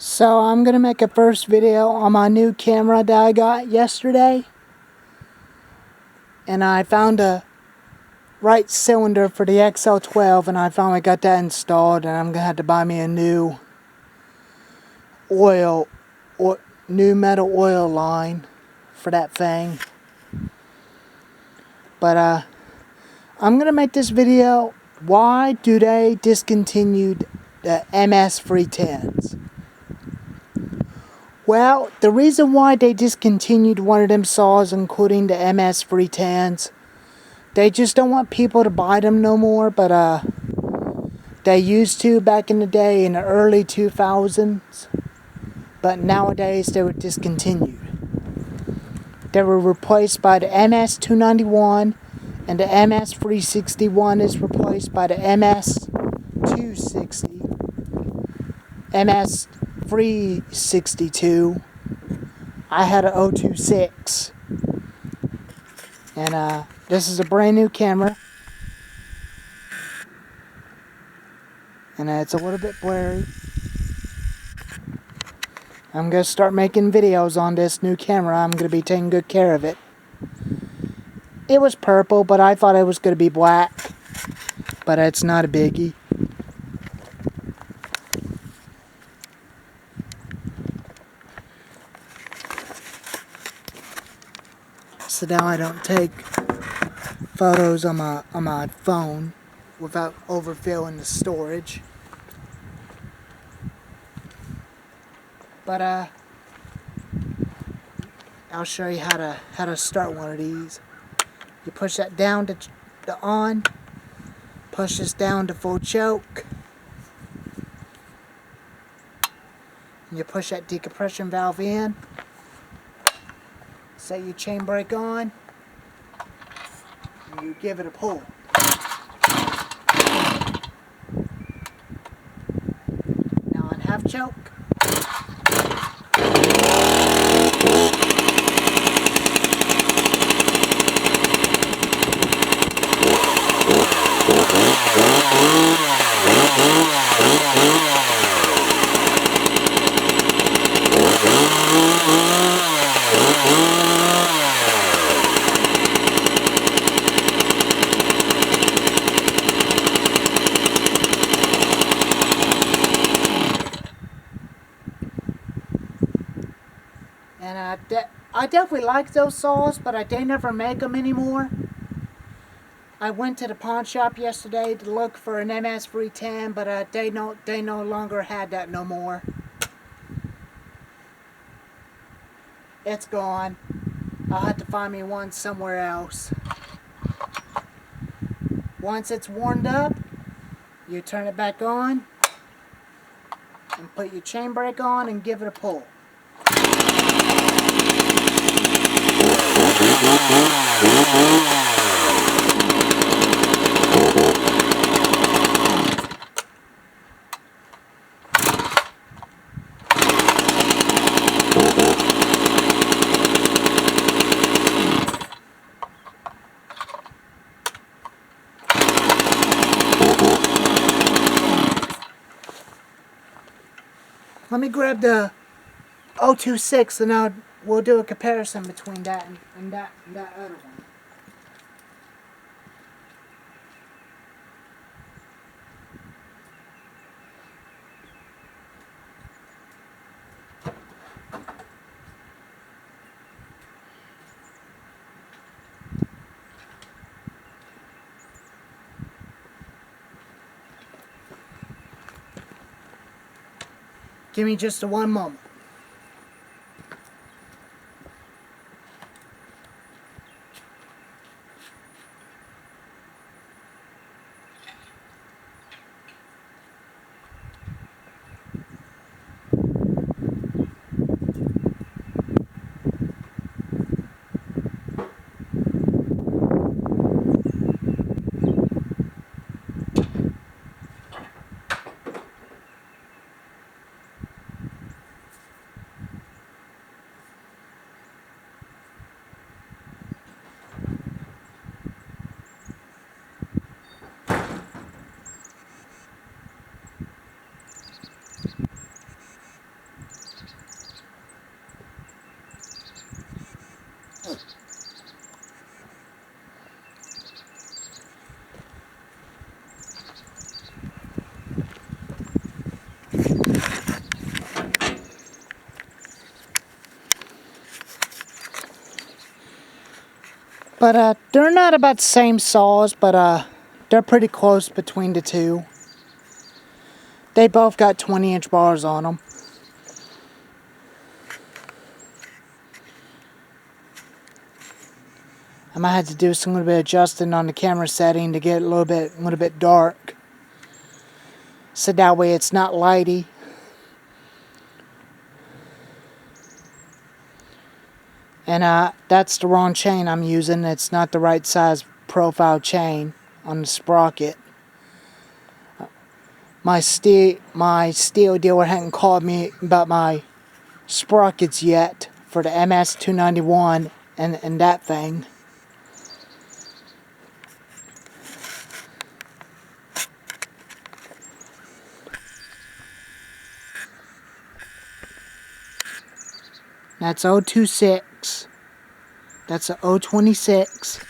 So I'm going to make a first video on my new camera that I got yesterday. And I found a right cylinder for the XL12 and I finally got that installed, and I'm going to have to buy me a new new metal oil line for that thing. But I'm going to make this video, why do they discontinued the MS 310s? Well, the reason why they discontinued one of them saws, including the MS 310s, they just don't want people to buy them no more, but they used to back in the day in the early 2000s, but nowadays they were discontinued. They were replaced by the MS 291, and the MS 361 is replaced by the MS 260, MS 362. I had a 026, and this is a brand new camera, and it's a little bit blurry. I'm going to start making videos on this new camera. I'm going to be taking good care of it. It was purple, but I thought it was going to be black, but it's not a biggie. So now I don't take photos on my phone without overfilling the storage. But I'll show you how to start one of these. You push that down to on, push this down to full choke, and you push that decompression valve in. Set your chain brake on, and you give it a pull. Now on half choke. And I definitely like those saws, but they never make them anymore. I went to the pawn shop yesterday to look for an MS 310, but they no longer had that no more. It's gone. I'll have to find me one somewhere else. Once it's warmed up, you turn it back on and put your chain brake on and give it a pull. Let me grab the 026 and we'll do a comparison between that and that other one. Give me just one moment. But they're not about the same saws, but they're pretty close between the two. They both got 20-inch bars on them. I might have to do some little bit of adjusting on the camera setting to get it a little bit dark, so that way it's not lighty. And that's the wrong chain I'm using. It's not the right size profile chain on the sprocket. My steel dealer hadn't called me about my sprockets yet for the MS291 and that thing. That's 026. That's a 026.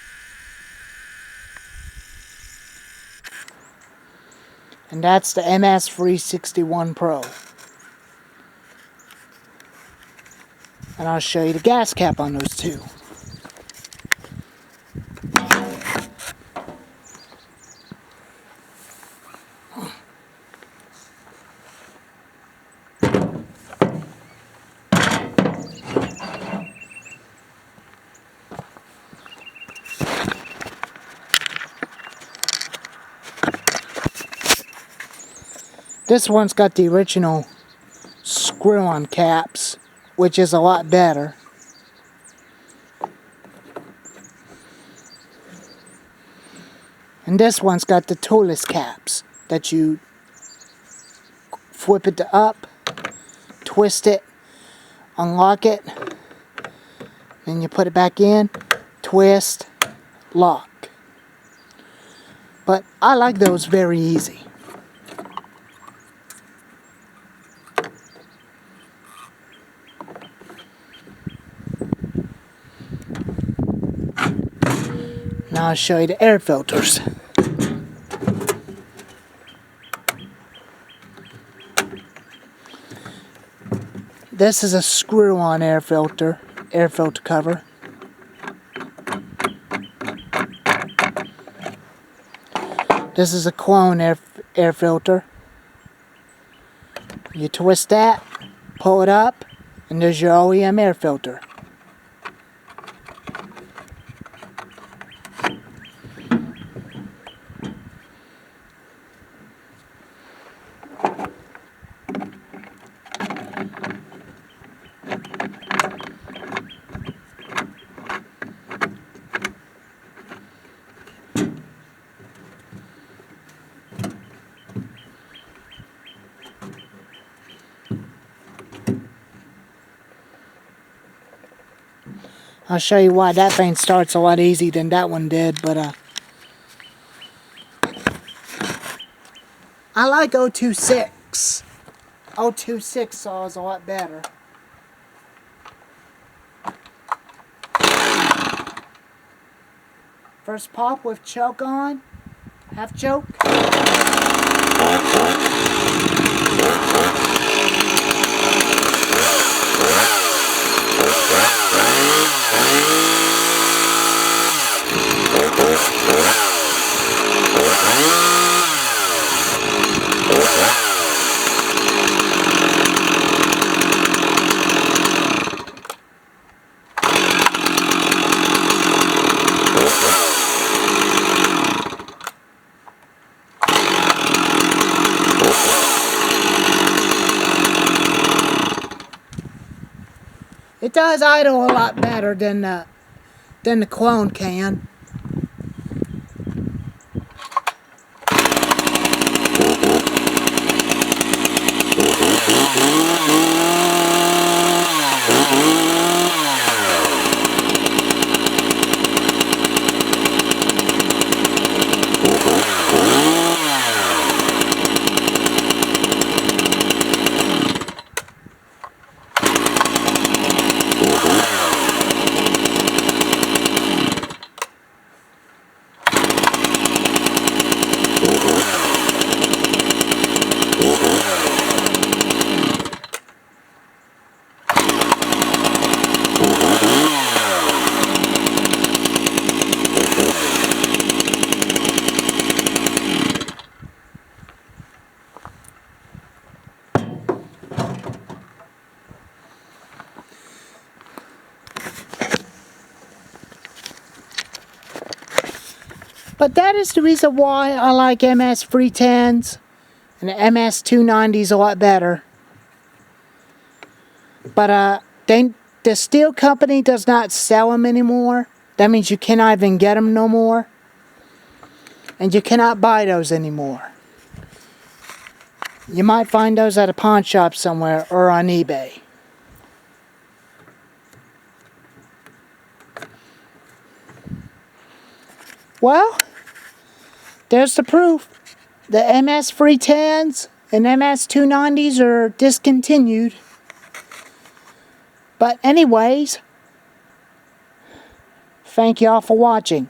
And that's the MS361 Pro. And I'll show you the gas cap on those two. This one's got the original screw-on caps, which is a lot better. And this one's got the toolless caps that you flip it to up, twist it, unlock it, then you put it back in, twist, lock. But I like those very easy. Now I'll show you the air filters. This is a screw-on air filter cover. This is a clone air filter. You twist that, pull it up, and there's your OEM air filter. I'll show you why that thing starts a lot easier than that one did, but I like 026. 026 saw is a lot better. First pop with choke on, half choke. It does idle a lot better than the clone can. But that is the reason why I like MS 310s and the MS 290s a lot better. But the steel company does not sell them anymore. That means you cannot even get them no more. And you cannot buy those anymore. You might find those at a pawn shop somewhere or on eBay. Well, there's the proof. The MS 310s and MS 290s are discontinued. But anyways, thank y'all for watching.